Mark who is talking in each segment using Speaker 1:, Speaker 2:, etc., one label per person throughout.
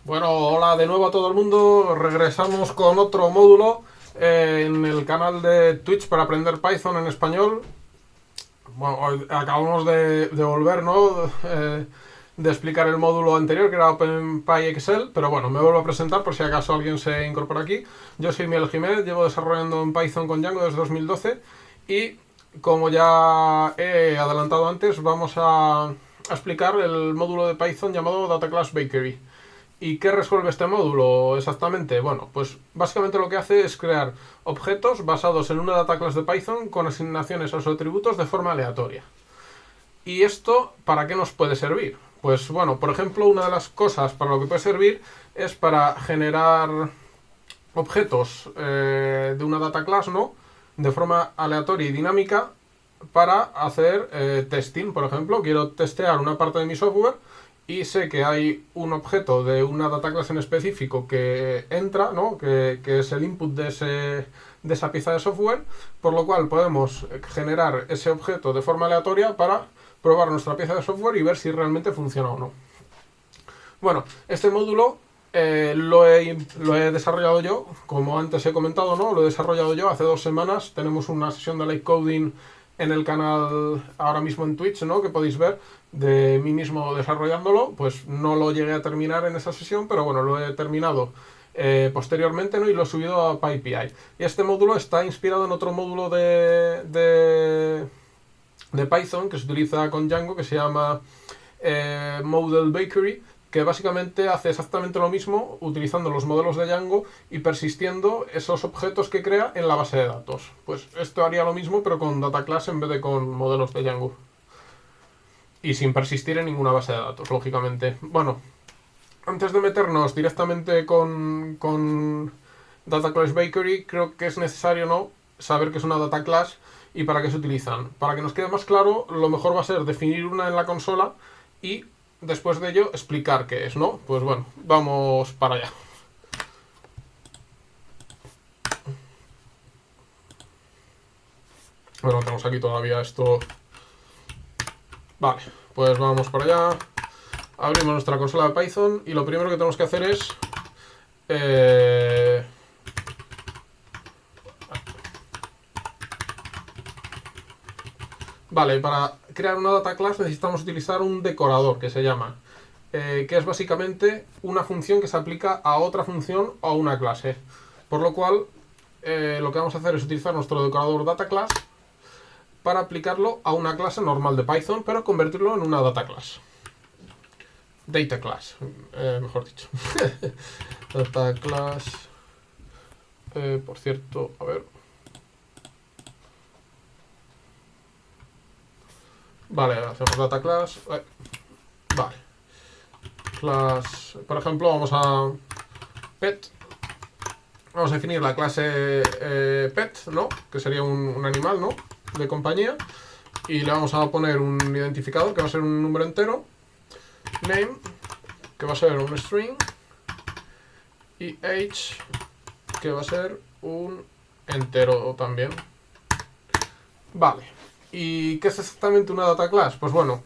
Speaker 1: Bueno, hola de nuevo a todo el mundo. Regresamos con otro módulo en el canal de Twitch para aprender Python en español. Bueno, hoy acabamos de volver, ¿no? De explicar el módulo anterior, que era OpenPyXL, pero bueno, me vuelvo a presentar por si acaso alguien se incorpora aquí. Yo soy Miguel Jiménez, llevo desarrollando en Python con Django desde 2012 y, como ya he adelantado antes, vamos a explicar el módulo de Python llamado Data Class Bakery. ¿Y qué resuelve este módulo exactamente? Bueno, pues básicamente lo que hace es crear objetos basados en una data class de Python con asignaciones a sus atributos de forma aleatoria. ¿Y esto para qué nos puede servir? Pues bueno, por ejemplo, una de las cosas para lo que puede servir es para generar objetos de una data class, ¿no? De forma aleatoria y dinámica para hacer testing. Por ejemplo, quiero testear una parte de mi software y sé que hay un objeto de una data class en específico que entra, ¿no? que es el input de esa pieza de software, por lo cual podemos generar ese objeto de forma aleatoria para probar nuestra pieza de software y ver si realmente funciona o no. Bueno, este módulo lo he desarrollado yo, como antes he comentado, ¿no? Lo he desarrollado yo hace 2 semanas. Tenemos una sesión de live coding en el canal ahora mismo en Twitch, ¿no? Que podéis ver de mí mismo desarrollándolo. Pues no lo llegué a terminar en esa sesión, pero bueno, lo he terminado posteriormente, ¿no? Y lo he subido a PyPI. Y este módulo está inspirado en otro módulo de Python que se utiliza con Django, que se llama Model Bakery, que básicamente hace exactamente lo mismo utilizando los modelos de Django y persistiendo esos objetos que crea en la base de datos. Pues esto haría lo mismo pero con data class en vez de con modelos de Django. Y sin persistir en ninguna base de datos, lógicamente. Bueno, antes de meternos directamente con Data Class Bakery, creo que es necesario, ¿no?, saber qué es una data class y para qué se utilizan. Para que nos quede más claro, lo mejor va a ser definir una en la consola y después de ello explicar qué es, ¿no? Pues bueno, vamos para allá. Bueno, tenemos aquí todavía esto. Vale, pues vamos para allá. Abrimos nuestra consola de Python y lo primero que tenemos que hacer es vale, para crear una data class necesitamos utilizar un decorador que se llama, que es básicamente una función que se aplica a otra función o a una clase. Por lo cual, lo que vamos a hacer es utilizar nuestro decorador data class para aplicarlo a una clase normal de Python, pero convertirlo en una data class. Data class, mejor dicho. Data class. Por cierto, a ver. Vale, hacemos data class. Vale. Class, por ejemplo, vamos a pet. Vamos a definir la clase pet, ¿no? Que sería un animal, ¿no?, de compañía. Y le vamos a poner un identificador que va a ser un número entero. Name, que va a ser un string. Y age, que va a ser un entero también. Vale. ¿Y qué es exactamente una data class? Pues bueno,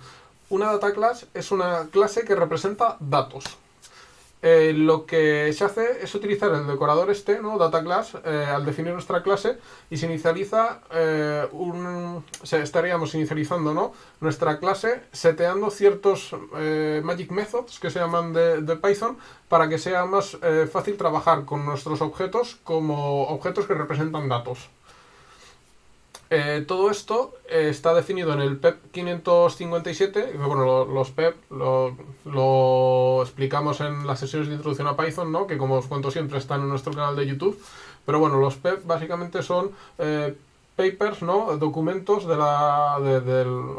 Speaker 1: una data class es una clase que representa datos. Lo que se hace es utilizar el decorador este, ¿no?, data class, al definir nuestra clase, y se inicializa estaríamos inicializando, ¿no?, nuestra clase seteando ciertos magic methods que se llaman de Python para que sea más fácil trabajar con nuestros objetos como objetos que representan datos. Todo esto está definido en el PEP 557. Bueno, los PEP lo explicamos en las sesiones de introducción a Python, ¿no?, que, como os cuento siempre, están en nuestro canal de YouTube. Pero bueno, los PEP básicamente son papers, ¿no?, documentos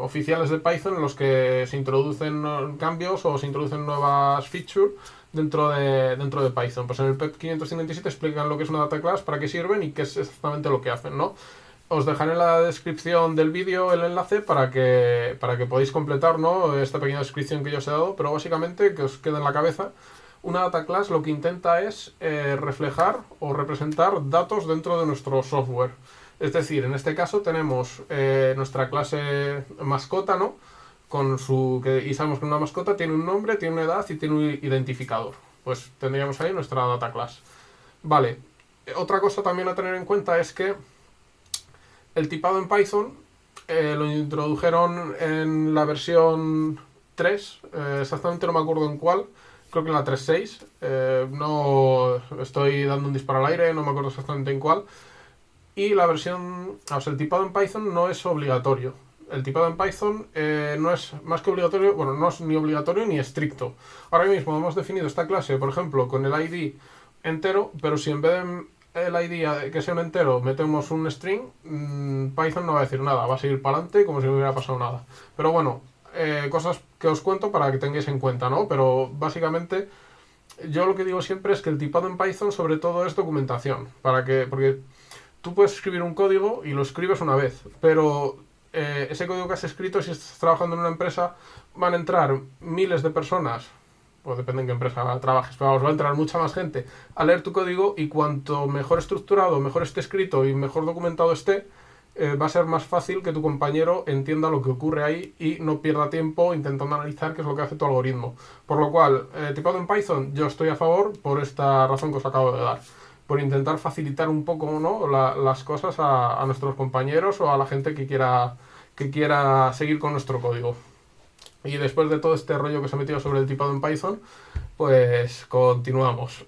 Speaker 1: oficiales de Python en los que se introducen cambios o se introducen nuevas features dentro de Python. Pues en el PEP 557 explican lo que es una data class, para qué sirven y qué es exactamente lo que hacen, ¿no? Os dejaré en la descripción del vídeo el enlace para que podáis completar, ¿no?, esta pequeña descripción que yo os he dado, pero básicamente, que os quede en la cabeza, una data class lo que intenta es reflejar o representar datos dentro de nuestro software. Es decir, en este caso tenemos nuestra clase mascota, ¿no?, y sabemos que una mascota tiene un nombre, tiene una edad y tiene un identificador. pues tendríamos ahí nuestra data class. Vale, otra cosa también a tener en cuenta es que el tipado en Python lo introdujeron en la versión 3, exactamente no me acuerdo en cuál, creo que en la 3.6, no estoy dando un disparo al aire, no me acuerdo exactamente en cuál. Y la versión, o sea, el tipado en Python no es obligatorio. El tipado en Python no es más que obligatorio, bueno, no es ni obligatorio ni estricto. Ahora mismo hemos definido esta clase, por ejemplo, con el ID entero, pero si en vez de el ID que sea un entero metemos un string, Python no va a decir nada, va a seguir para adelante como si no hubiera pasado nada. Pero bueno, cosas que os cuento para que tengáis en cuenta, ¿no? Pero básicamente yo lo que digo siempre es que el tipado en Python sobre todo es documentación, porque tú puedes escribir un código y lo escribes una vez, pero ese código que has escrito, si estás trabajando en una empresa, van a entrar miles de personas, o depende en qué empresa trabajes, pero vamos, va a entrar mucha más gente a leer tu código y cuanto mejor estructurado, mejor esté escrito y mejor documentado esté, va a ser más fácil que tu compañero entienda lo que ocurre ahí y no pierda tiempo intentando analizar qué es lo que hace tu algoritmo. Por lo cual, tipado en Python, yo estoy a favor por esta razón que os acabo de dar. Por intentar facilitar un poco, ¿no?, las cosas a nuestros compañeros o a la gente que quiera seguir con nuestro código. Y después de todo este rollo que se ha metido sobre el tipado en Python, pues continuamos.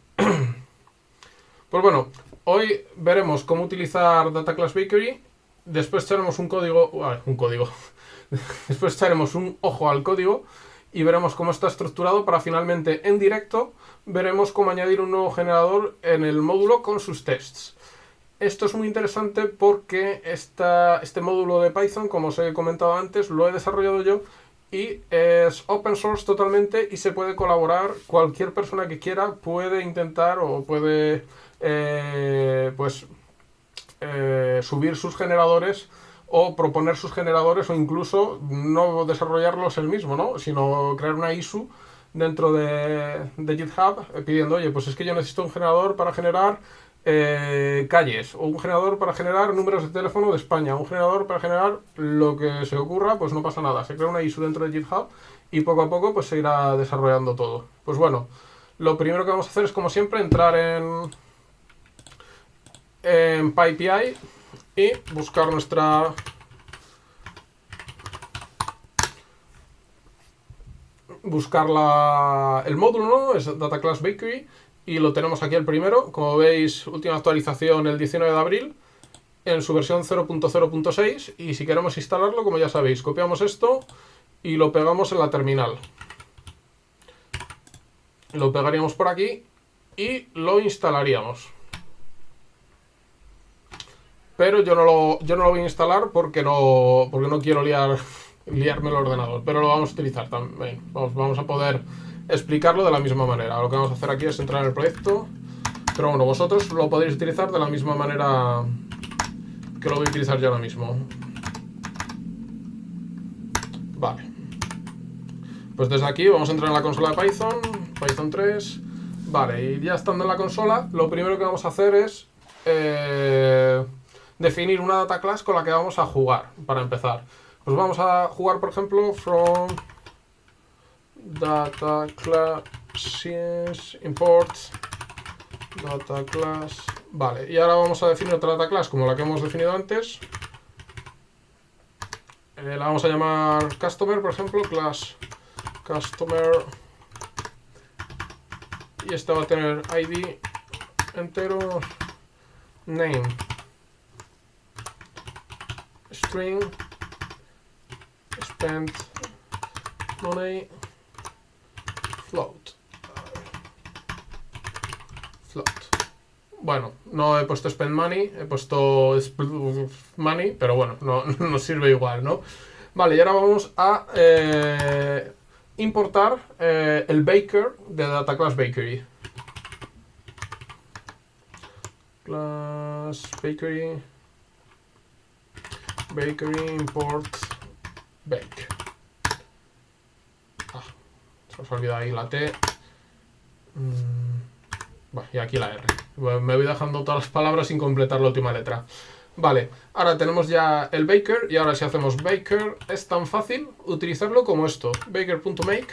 Speaker 1: Pues bueno, hoy veremos cómo utilizar Data Class Bakery. Después echaremos un código. Después echaremos un ojo al código y veremos cómo está estructurado para finalmente en directo veremos cómo añadir un nuevo generador en el módulo con sus tests. Esto es muy interesante porque este módulo de Python, como os he comentado antes, lo he desarrollado yo y es open source totalmente y se puede colaborar. Cualquier persona que quiera puede intentar o puede subir sus generadores o proponer sus generadores o incluso no desarrollarlos él mismo, ¿no?, sino crear una issue dentro de GitHub pidiendo, oye, pues es que yo necesito un generador para generar calles, o un generador para generar números de teléfono de España, un generador para generar lo que se ocurra, pues no pasa nada, se crea una issue dentro de GitHub y poco a poco pues se irá desarrollando todo. Pues bueno, lo primero que vamos a hacer es, como siempre, entrar en PyPI y buscar el módulo, ¿no? Es Data Class Bakery y lo tenemos aquí el primero. Como veis, última actualización el 19 de abril en su versión 0.0.6 y si queremos instalarlo, como ya sabéis, copiamos esto y lo pegamos en la terminal. Lo pegaríamos por aquí y lo instalaríamos. Pero yo no lo voy a instalar porque no quiero liarme el ordenador, pero lo vamos a utilizar también. Vamos a poder explicarlo de la misma manera. Lo que vamos a hacer aquí es entrar en el proyecto, pero bueno, vosotros lo podéis utilizar de la misma manera que lo voy a utilizar yo ahora mismo. Vale. Pues desde aquí vamos a entrar en la consola de Python 3. Vale, y ya estando en la consola, lo primero que vamos a hacer es definir una data class con la que vamos a jugar, para empezar. Pues vamos a jugar, por ejemplo, from data classes import data class. Vale, y ahora vamos a definir otra data class como la que hemos definido antes. La vamos a llamar customer, por ejemplo, class customer. Y esta va a tener ID entero, name, string, spend money, float. Bueno, no he puesto spend money, he puesto money, pero bueno, no nos sirve igual, ¿no? Vale, y ahora vamos a importar el baker de data class bakery. Class bakery import bake. Se os olvida ahí la T. Y aquí la R. Me voy dejando todas las palabras sin completar la última letra. Vale, ahora tenemos ya el baker y ahora si hacemos baker es tan fácil utilizarlo como esto. Baker.make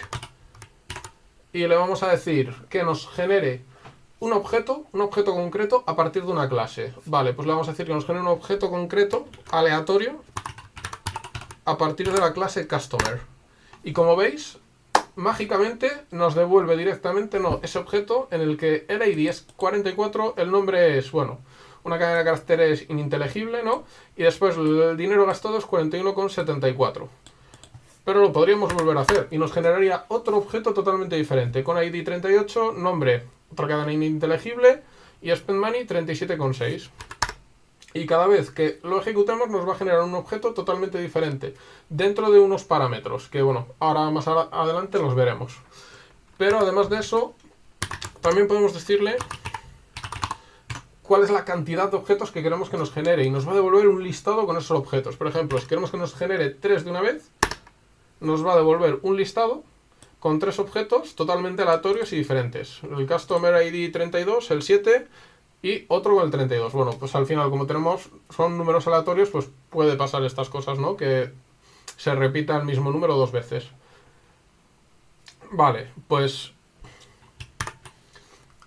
Speaker 1: y le vamos a decir que nos genere un objeto concreto a partir de una clase. Vale, pues le vamos a decir que nos genere un objeto concreto aleatorio a partir de la clase customer. Y como veis, mágicamente nos devuelve directamente ese objeto en el que el ID es 44, el nombre es, bueno, una cadena de caracteres ininteligible, ¿no? Y después el dinero gastado es 41,74. Pero lo podríamos volver a hacer y nos generaría otro objeto totalmente diferente. Con ID 38, nombre, otra cadena ininteligible y spend money 37,6. Y cada vez que lo ejecutemos nos va a generar un objeto totalmente diferente dentro de unos parámetros que, bueno, ahora más adelante los veremos. Pero además de eso, también podemos decirle cuál es la cantidad de objetos que queremos que nos genere y nos va a devolver un listado con esos objetos. Por ejemplo, si queremos que nos genere 3 de una vez, nos va a devolver un listado con 3 objetos totalmente aleatorios y diferentes. El Customer ID 32, el 7 y otro con el 32. Bueno, pues al final, como son números aleatorios, pues puede pasar estas cosas, ¿no? Que se repita el mismo número 2 veces. Vale, pues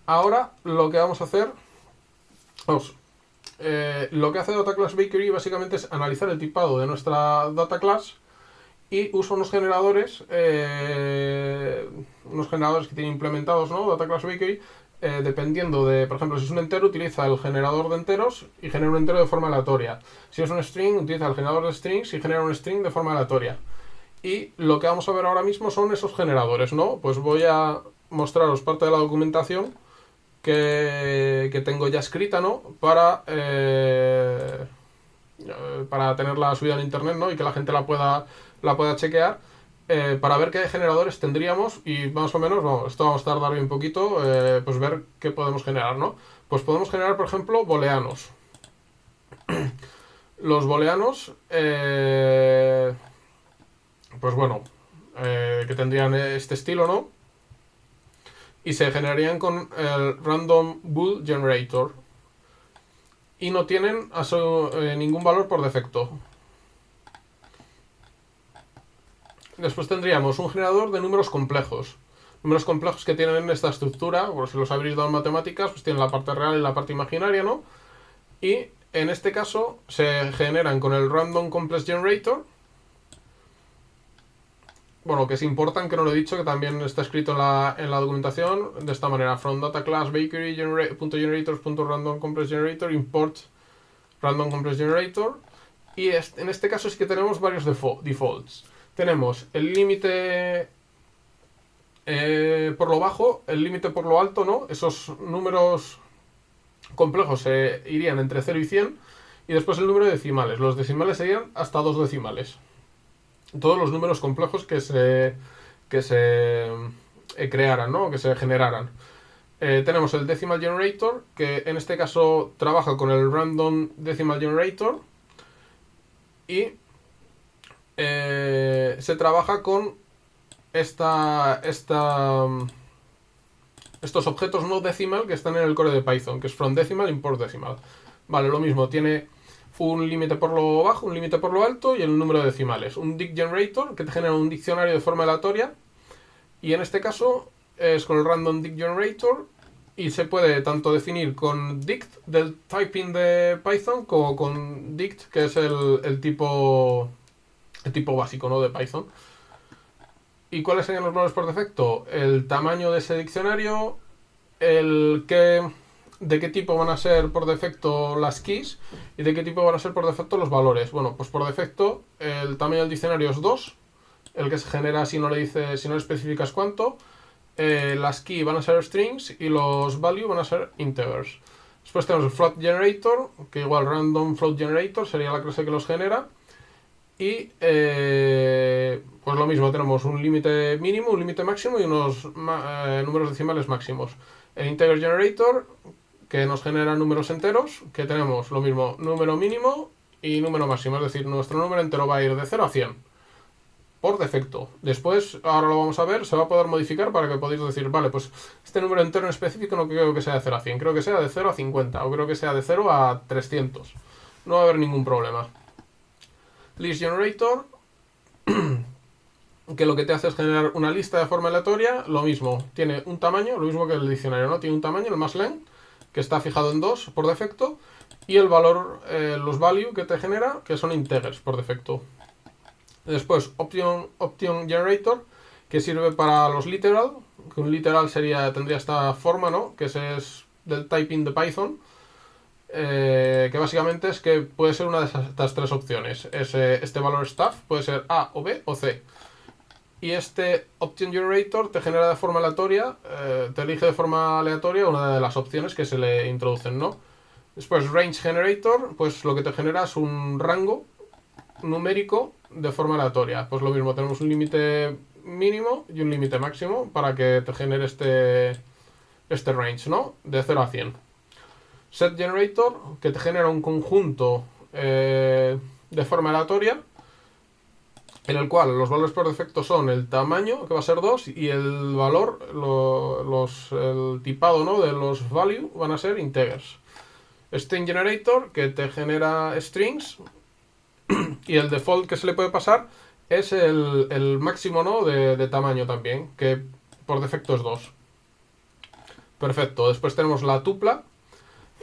Speaker 1: ahora lo que vamos a hacer... lo que hace Data Class Bakery básicamente es analizar el tipado de nuestra Data Class y usa unos generadores que tiene implementados, ¿no? Data Class Bakery, dependiendo de, por ejemplo, si es un entero, utiliza el generador de enteros y genera un entero de forma aleatoria. Si es un string, utiliza el generador de strings y genera un string de forma aleatoria. Y lo que vamos a ver ahora mismo son esos generadores, ¿no? Pues voy a mostraros parte de la documentación que tengo ya escrita, ¿no? Para tenerla subida en internet, ¿no? Y que la gente la pueda chequear, para ver qué generadores tendríamos y más o menos, bueno, esto vamos a tardar un poquito, pues ver qué podemos generar, ¿no? Pues podemos generar, por ejemplo, booleanos. Los booleanos, pues bueno, que tendrían este estilo, ¿no? Y se generarían con el Random Bool Generator. Y no tienen ningún valor por defecto. Después tendríamos un generador de números complejos. Números complejos que tienen esta estructura, por si los habréis dado en matemáticas, pues tienen la parte real y la parte imaginaria, ¿no? Y en este caso se generan con el Random Complex Generator. Bueno, que es importante, que no lo he dicho, que también está escrito en la documentación, de esta manera: from data class bakery.generators.random complex generator import random complex generator. Y en este caso es que tenemos varios defaults. Tenemos el límite por lo bajo, el límite por lo alto, ¿no? Esos números complejos irían entre 0 y 100. Y después el número de decimales. Los decimales serían hasta 2 decimales. Todos los números complejos que se crearan, ¿no? Que se generaran. Tenemos el Decimal Generator, que en este caso trabaja con el Random Decimal Generator. Y se trabaja con estos objetos no decimal que están en el core de Python, que es from decimal, import decimal. Vale, lo mismo, tiene un límite por lo bajo, un límite por lo alto y el número de decimales. Un dict generator que te genera un diccionario de forma aleatoria, y en este caso es con el random dict generator, y se puede tanto definir con dict del typing de Python como con dict, que es el tipo básico, ¿no? De Python. ¿Y cuáles serían los valores por defecto? El tamaño de ese diccionario, de qué tipo van a ser por defecto las keys y de qué tipo van a ser por defecto los valores. Bueno, pues por defecto el tamaño del diccionario es 2, el que se genera si no le especificas cuánto. Las keys van a ser strings y los value van a ser integers. Después tenemos el float generator, que igual random float generator sería la clase que los genera. Y pues lo mismo, tenemos un límite mínimo, un límite máximo y unos números decimales máximos. El integer generator, que nos genera números enteros, que tenemos lo mismo, número mínimo y número máximo. Es decir, nuestro número entero va a ir de 0 a 100 por defecto. Después, ahora lo vamos a ver, se va a poder modificar para que podáis decir, vale, pues este número entero en específico no creo que sea de 0 a 100, creo que sea de 0 a 50 o creo que sea de 0 a 300. No va a haber ningún problema. List generator, que lo que te hace es generar una lista de forma aleatoria. Lo mismo, tiene un tamaño, lo mismo que el diccionario, ¿no? Tiene un tamaño, el mass_len, que está fijado en 2 por defecto, y el valor, los value que te genera, que son integers por defecto. Después, option generator, que sirve para los literal, que un literal tendría esta forma, ¿no? Que es del typing de Python, que básicamente es que puede ser una de estas tres opciones. Este valor stuff puede ser A o B o C. Y este option generator te genera de forma aleatoria, te elige de forma aleatoria una de las opciones que se le introducen, ¿no? Después, range generator, pues lo que te genera es un rango numérico de forma aleatoria. Pues lo mismo, tenemos un límite mínimo y un límite máximo para que te genere este range, ¿no? De 0 a 100. Set generator, que te genera un conjunto de forma aleatoria, en el cual los valores por defecto son el tamaño, que va a ser 2, y el valor, el tipado, ¿no?, de los value van a ser integers. String generator, que te genera strings, y el default que se le puede pasar es el máximo, ¿no?, de tamaño también, que por defecto es 2. Perfecto. Después tenemos la tupla,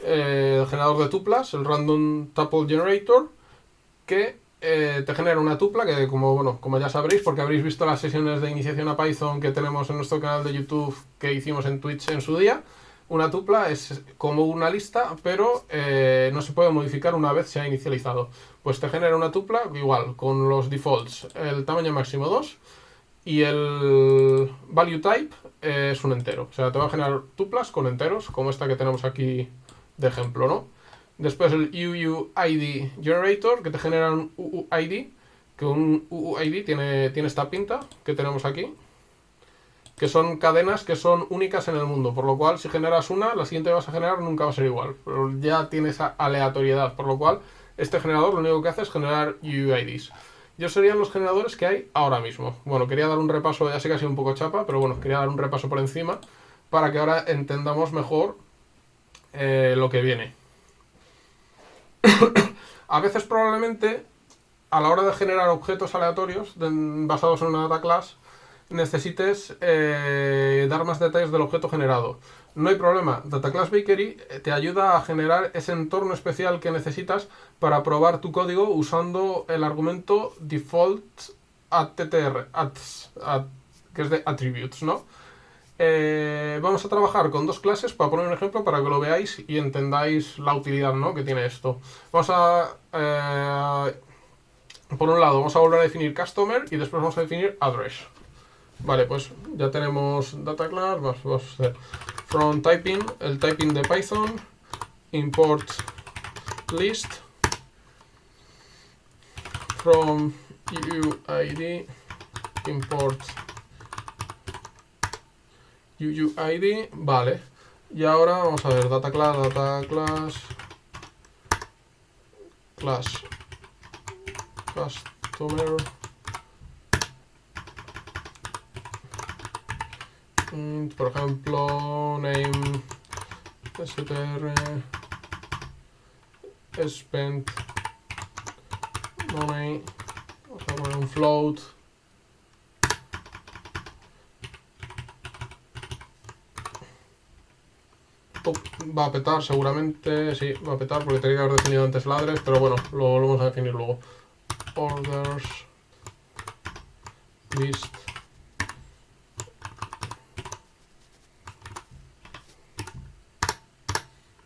Speaker 1: el generador de tuplas, el random tuple generator, que te genera una tupla que, como ya sabréis, porque habréis visto las sesiones de iniciación a Python que tenemos en nuestro canal de YouTube que hicimos en Twitch en su día. Una tupla es como una lista, pero no se puede modificar una vez se ha inicializado. Pues te genera una tupla igual, con los defaults, el tamaño máximo 2 y el value type es un entero. O sea, te va a generar tuplas con enteros, como esta que tenemos aquí de ejemplo, ¿no? Después el UUID generator, que te genera un UUID, que un UUID tiene esta pinta que tenemos aquí, que son cadenas que son únicas en el mundo, por lo cual si generas una, la siguiente que vas a generar nunca va a ser igual, pero ya tiene esa aleatoriedad, por lo cual este generador lo único que hace es generar UUIDs. Y esos serían los generadores que hay ahora mismo. Bueno, quería dar un repaso, ya sé que ha sido un poco chapa, pero bueno, quería dar un repaso por encima para que ahora entendamos mejor lo que viene. A veces probablemente a la hora de generar objetos aleatorios basados en una data class necesites dar más detalles del objeto generado. No hay problema, Data Class Bakery te ayuda a generar ese entorno especial que necesitas para probar tu código usando el argumento default attr, que es de attributes, ¿no? Vamos a trabajar con dos clases para poner un ejemplo para que lo veáis y entendáis la utilidad, ¿no?, que tiene esto. Vamos a por un lado vamos a volver a definir customer y después vamos a definir address. Vale, pues ya tenemos data class. Vamos a hacer from typing, el typing de Python, import list from UUID, import UUID, vale. Y ahora vamos a ver data class customer, por ejemplo, name str spent money, vamos a poner un float. Va a petar seguramente, sí, va a petar porque tenía que haber definido antes el address, pero bueno, lo volvemos a definir luego. Orders list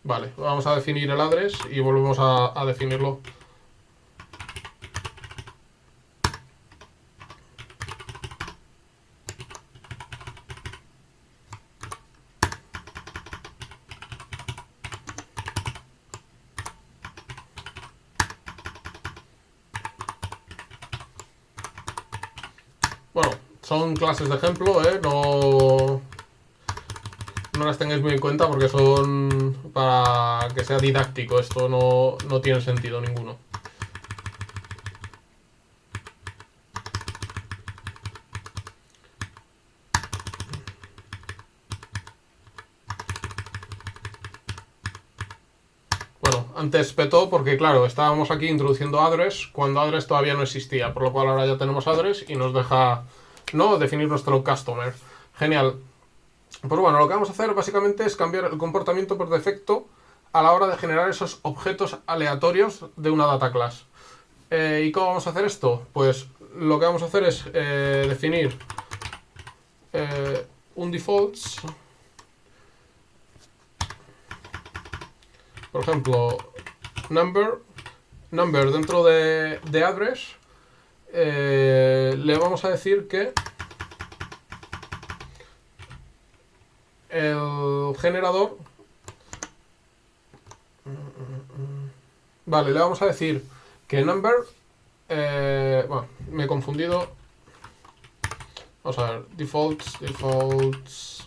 Speaker 1: vale, vamos a definir el address y volvemos a definirlo. Bueno, son clases de ejemplo, no las tengáis muy en cuenta porque son para que sea didáctico. Esto no tiene sentido ninguno. Bueno, antes petó porque, claro, estábamos aquí introduciendo address cuando address todavía no existía, por lo cual ahora ya tenemos address y nos deja no definir nuestro customer. Genial. Pues bueno, lo que vamos a hacer básicamente es cambiar el comportamiento por defecto a la hora de generar esos objetos aleatorios de una data class. ¿Y cómo vamos a hacer esto? Pues lo que vamos a hacer es definir un defaults. Por ejemplo, number dentro de address. Le vamos a decir que el generador, vale, le vamos a decir que number, bueno, me he confundido, vamos a ver, defaults,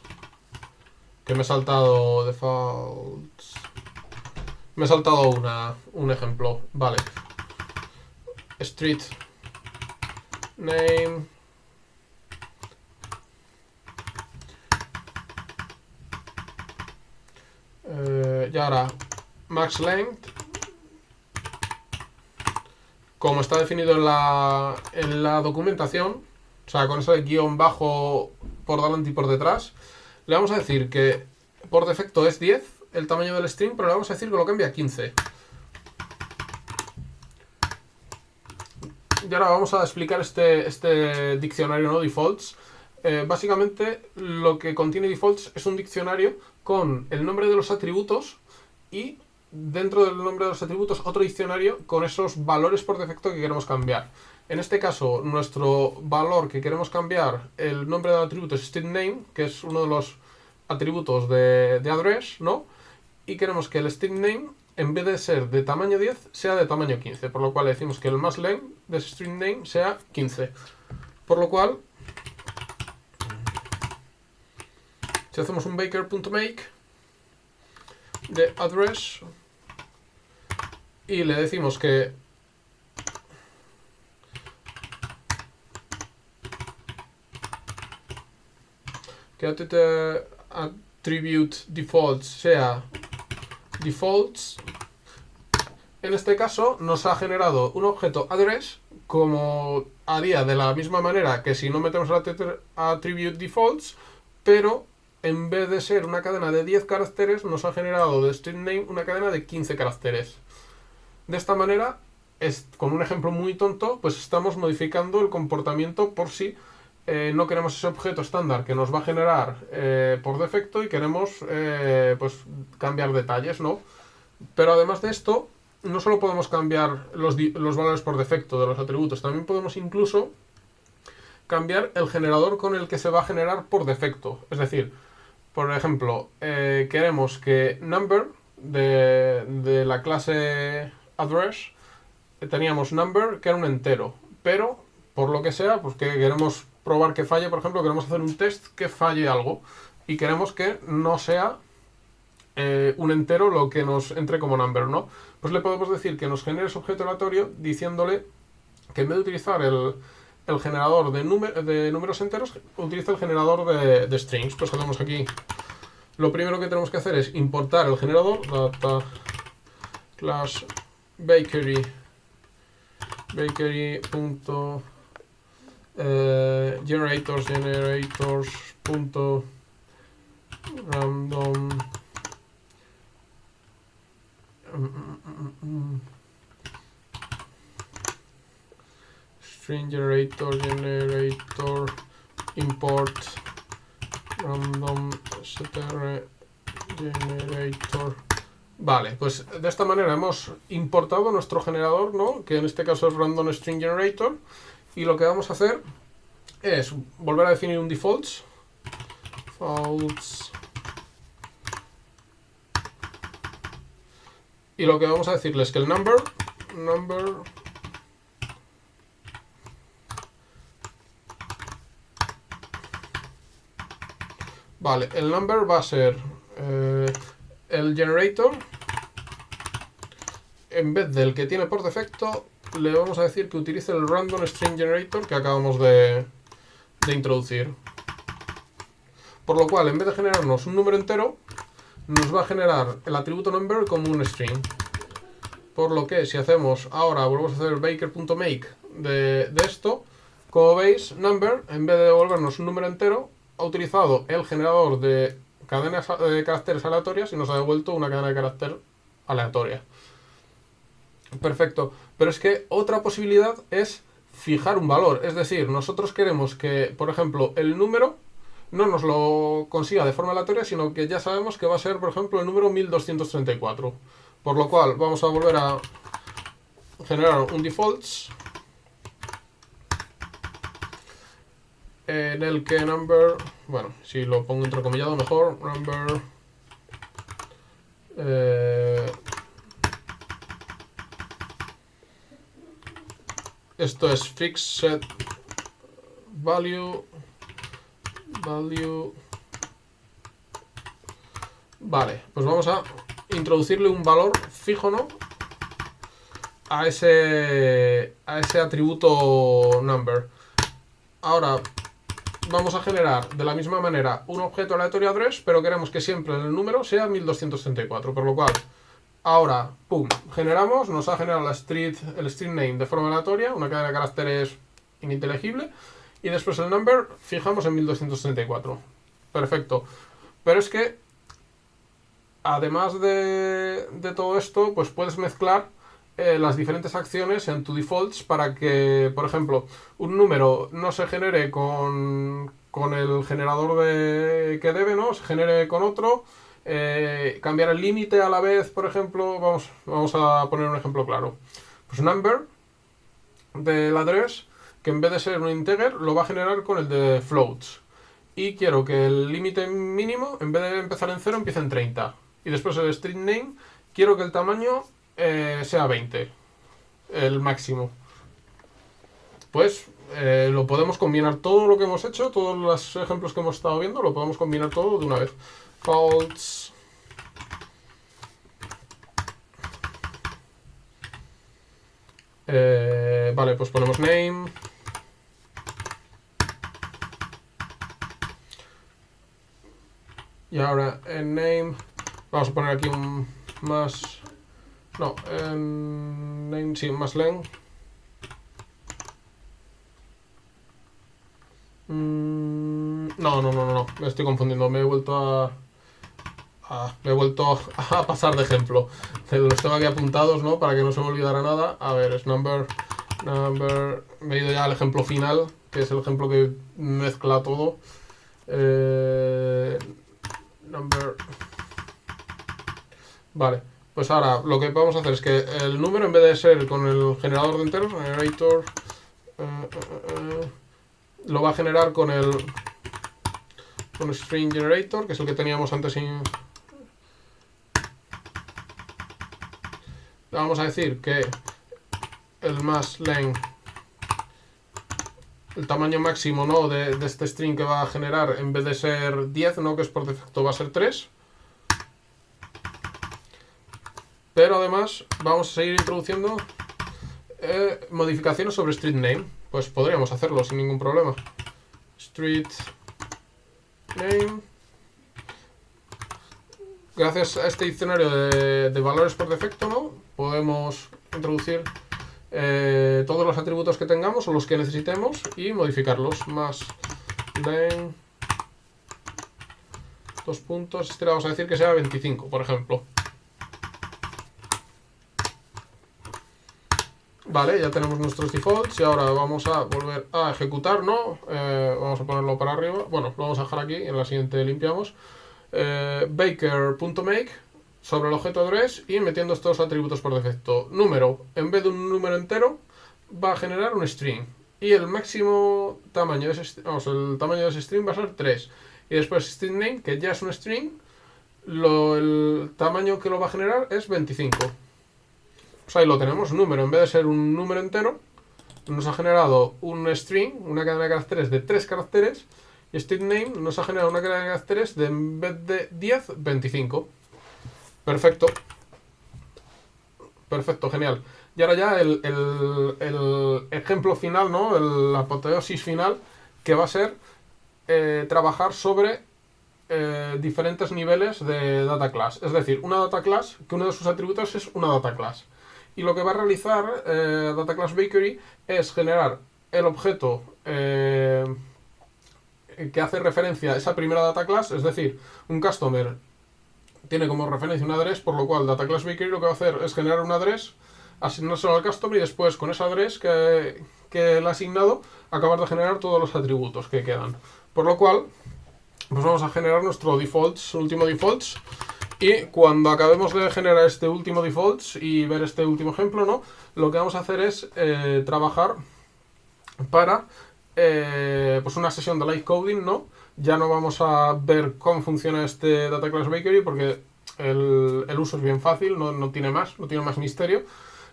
Speaker 1: que me he saltado defaults, me he saltado un ejemplo, vale, street name, y ahora max length, como está definido en la documentación, o sea, con ese guión bajo por delante y por detrás, le vamos a decir que por defecto es 10 el tamaño del string, pero le vamos a decir que lo cambie a 15. Y ahora vamos a explicar este diccionario, ¿no? Defaults. Básicamente lo que contiene defaults es un diccionario con el nombre de los atributos y dentro del nombre de los atributos otro diccionario con esos valores por defecto que queremos cambiar. En este caso, nuestro valor que queremos cambiar, el nombre del atributo es string_name, que es uno de los atributos de address, ¿no? Y queremos que el string_name, en vez de ser de tamaño 10, sea de tamaño 15, por lo cual le decimos que el max length de string_name sea 15. Por lo cual, si hacemos un baker.make de address y le decimos que attribute defaults sea defaults, en este caso nos ha generado un objeto address como haría de la misma manera que si no metemos el attribute defaults, pero en vez de ser una cadena de 10 caracteres nos ha generado de string_name una cadena de 15 caracteres. De esta manera, con un ejemplo muy tonto, pues estamos modificando el comportamiento por si no queremos ese objeto estándar que nos va a generar por defecto y queremos pues cambiar detalles, ¿no? Pero además de esto, no solo podemos cambiar los valores por defecto de los atributos, también podemos incluso cambiar el generador con el que se va a generar por defecto. Es decir, por ejemplo, queremos que number de la clase address, teníamos number que era un entero, pero por lo que sea, pues que queremos probar que falle, por ejemplo, queremos hacer un test que falle algo y queremos que no sea un entero lo que nos entre como number, ¿no? Pues le podemos decir que nos genere ese objeto aleatorio diciéndole que en vez de utilizar el generador de números enteros, utiliza el generador de strings. Pues hacemos aquí, lo primero que tenemos que hacer es importar el generador, data class bakery generators.random string generator import random str generator. Vale, pues de esta manera hemos importado nuestro generador, ¿no? Que en este caso es random string generator, y lo que vamos a hacer es volver a definir un defaults y lo que vamos a decirles es que el number vale, el number va a ser el generator, en vez del que tiene por defecto, le vamos a decir que utilice el random string generator que acabamos de introducir. Por lo cual, en vez de generarnos un número entero, nos va a generar el atributo number como un string. Por lo que si hacemos ahora, volvemos a hacer baker.make de esto, Como veis, number, en vez de devolvernos un número entero, ha utilizado el generador de cadenas de caracteres aleatorias y nos ha devuelto una cadena de carácter aleatoria. Perfecto. Pero es que otra posibilidad es fijar un valor. Es decir, nosotros queremos que, por ejemplo, el número no nos lo consiga de forma aleatoria, sino que ya sabemos que va a ser, por ejemplo, el número 1234. Por lo cual vamos a volver a generar un defaults en el que number, bueno, si lo pongo entrecomillado mejor, number esto es fixed value. Vale, pues vamos a introducirle un valor fijo, ¿no? A ese atributo number. Ahora vamos a generar de la misma manera un objeto aleatorio address, pero queremos que siempre el número sea 1234, por lo cual ahora, pum, generamos, nos ha generado el string name de forma aleatoria, una cadena de caracteres ininteligible, y después el number fijamos en 1234. Perfecto. Pero es que, además de todo esto, pues puedes mezclar las diferentes acciones en tu defaults para que, por ejemplo, un número no se genere con el generador que debe, ¿no? Se genere con otro. Cambiar el límite a la vez, por ejemplo. Vamos a poner un ejemplo claro. Pues number del address, que en vez de ser un integer, lo va a generar con el de floats. Y quiero que el límite mínimo, en vez de empezar en 0, empiece en 30. Y después el string name, quiero que el tamaño sea 20, el máximo. Pues lo podemos combinar todo lo que hemos hecho, todos los ejemplos que hemos estado viendo, lo podemos combinar todo de una vez. Faults. Vale, pues ponemos name. Y ahora en name vamos a poner aquí un más... No, en name sí, más len. No, me estoy confundiendo, me he vuelto a pasar de ejemplo. Los tengo aquí apuntados, ¿no? Para que no se me olvidara nada. A ver, es number, me he ido ya al ejemplo final, que es el ejemplo que mezcla todo. Number. Vale, pues ahora lo que vamos a hacer es que el número, en vez de ser con el generador de enteros, generator, lo va a generar con string generator, que es el que teníamos antes sin... Le vamos a decir que el más len, el tamaño máximo, ¿no?, de este string que va a generar, en vez de ser 10, ¿no?, que es por defecto, va a ser 3. Pero además vamos a seguir introduciendo modificaciones sobre street name. Pues podríamos hacerlo sin ningún problema. Street name. Gracias a este diccionario de valores por defecto, ¿no?, podemos introducir todos los atributos que tengamos o los que necesitemos y modificarlos. Más len, dos puntos, este le vamos a decir que sea 25, por ejemplo. Vale, ya tenemos nuestros defaults y ahora vamos a volver a ejecutar, ¿no? Vamos a ponerlo para arriba. Bueno, lo vamos a dejar aquí, en la siguiente limpiamos. Baker.make sobre el objeto address y metiendo estos atributos por defecto. Número, en vez de un número entero, va a generar un string. Y el máximo tamaño de el tamaño de ese string va a ser 3. Y después string name, que ya es un string, el tamaño que lo va a generar es 25. Pues ahí lo tenemos, número, en vez de ser un número entero, nos ha generado un string, una cadena de caracteres de 3 caracteres, y string name nos ha generado una cadena de caracteres de, en vez de 10, 25. Perfecto. Perfecto, genial. Y ahora ya el ejemplo final, ¿no?, la apoteosis final, que va a ser trabajar sobre diferentes niveles de data class. Es decir, una data class, que uno de sus atributos es una data class. Y lo que va a realizar Data Class Bakery es generar el objeto que hace referencia a esa primera data class, es decir, un customer tiene como referencia un address, por lo cual data class bakery lo que va a hacer es generar un address, asignárselo al customer y después con ese address que le ha asignado acabar de generar todos los atributos que quedan. Por lo cual, pues vamos a generar nuestro último defaults. Y cuando acabemos de generar este último defaults y ver este último ejemplo, ¿no? Lo que vamos a hacer es trabajar para pues una sesión de live coding, ¿no? Ya no vamos a ver cómo funciona este Data Class Bakery porque el uso es bien fácil, no tiene más misterio,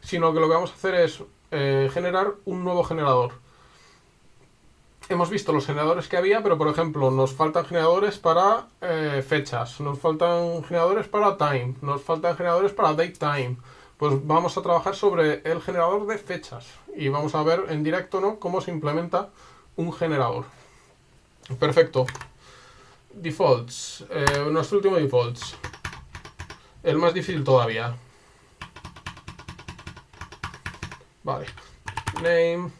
Speaker 1: sino que lo que vamos a hacer es generar un nuevo generador. Hemos visto los generadores que había, pero por ejemplo nos faltan generadores para fechas, nos faltan generadores para time, nos faltan generadores para date time. Pues vamos a trabajar sobre el generador de fechas y vamos a ver en directo, ¿no?, cómo se implementa un generador. Perfecto. Defaults. Nuestro último defaults. El más difícil todavía. Vale. Name.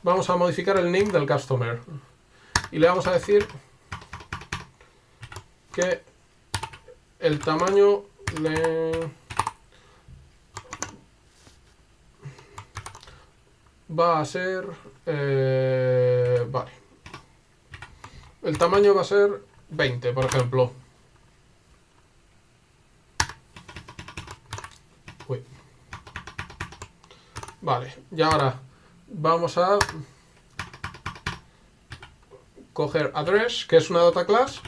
Speaker 1: Vamos a modificar el name del customer. Y le vamos a decir que el tamaño va a ser... vale. El tamaño va a ser 20, por ejemplo. Uy. Vale, y ahora vamos a coger address, que es una data class,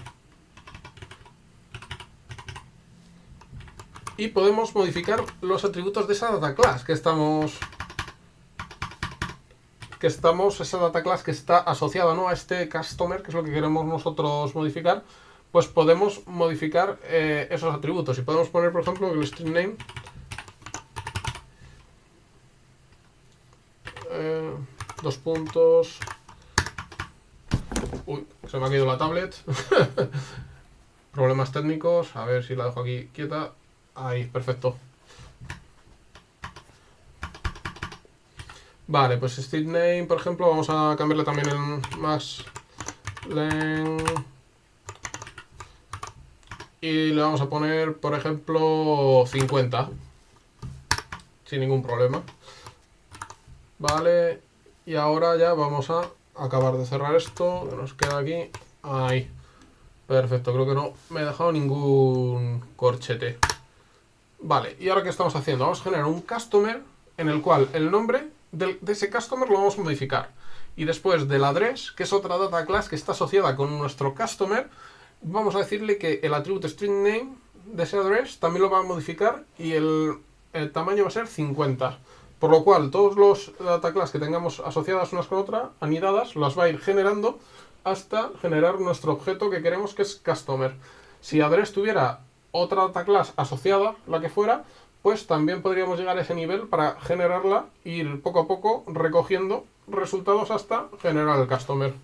Speaker 1: y podemos modificar los atributos de esa data class esa data class que está asociada, ¿no?, a este customer, que es lo que queremos nosotros modificar. Pues podemos modificar esos atributos y podemos poner, por ejemplo, el string name dos puntos. Uy, se me ha caído la tablet. Problemas técnicos. A ver si la dejo aquí quieta. Ahí, perfecto. Vale, pues string name, por ejemplo, vamos a cambiarle también en max len. Y le vamos a poner, por ejemplo, 50. Sin ningún problema. Vale, y ahora ya vamos a acabar de cerrar esto, que nos queda aquí. Ahí. Perfecto, creo que no me he dejado ningún corchete. Vale, ¿y ahora qué estamos haciendo? Vamos a generar un customer en el cual el nombre de ese customer lo vamos a modificar. Y después del address, que es otra data class que está asociada con nuestro customer, vamos a decirle que el atributo string name de ese address también lo va a modificar y el tamaño va a ser 50. Por lo cual, todos los data class que tengamos asociadas unas con otras, anidadas, las va a ir generando hasta generar nuestro objeto que queremos, que es customer. Si address tuviera otra data class asociada, la que fuera, pues también podríamos llegar a ese nivel para generarla e ir poco a poco recogiendo resultados hasta generar el customer.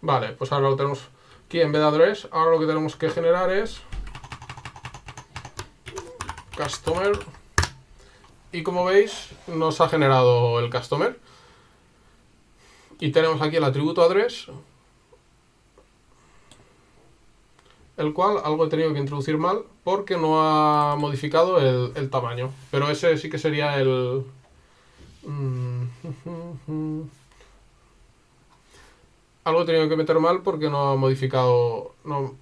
Speaker 1: Vale, pues ahora lo tenemos aquí en vez de address. Ahora lo que tenemos que generar es customer. Y como veis, nos ha generado el customer. Y tenemos aquí el atributo address, el cual algo he tenido que introducir mal porque no ha modificado el tamaño. Pero ese sí que sería el... Algo he tenido que meter mal porque no ha modificado... No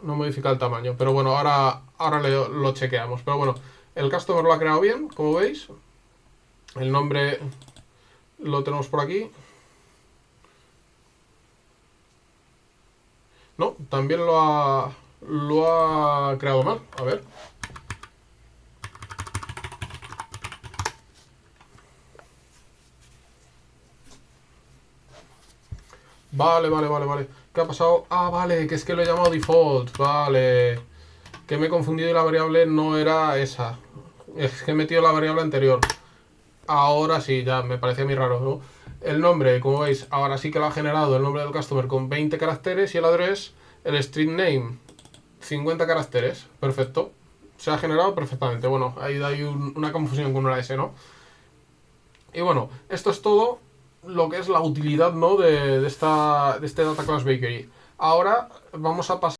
Speaker 1: modifica el tamaño. Pero bueno, ahora lo chequeamos. Pero bueno, el customer lo ha creado bien, como veis. El nombre lo tenemos por aquí. No, también lo ha creado mal. A ver. Vale. ¿Qué ha pasado? Ah, vale, que es que lo he llamado default. Vale. Que me he confundido y la variable no era esa. Es que he metido la variable anterior. Ahora sí, ya me parecía muy raro, ¿no? El nombre, como veis, ahora sí que lo ha generado el nombre del customer con 20 caracteres y el address, el string name, 50 caracteres. Perfecto. Se ha generado perfectamente. Bueno, ahí hay una confusión con una S, ¿no? Y bueno, esto es todo lo que es la utilidad, ¿no? de este Data Class Bakery. Ahora vamos a pasar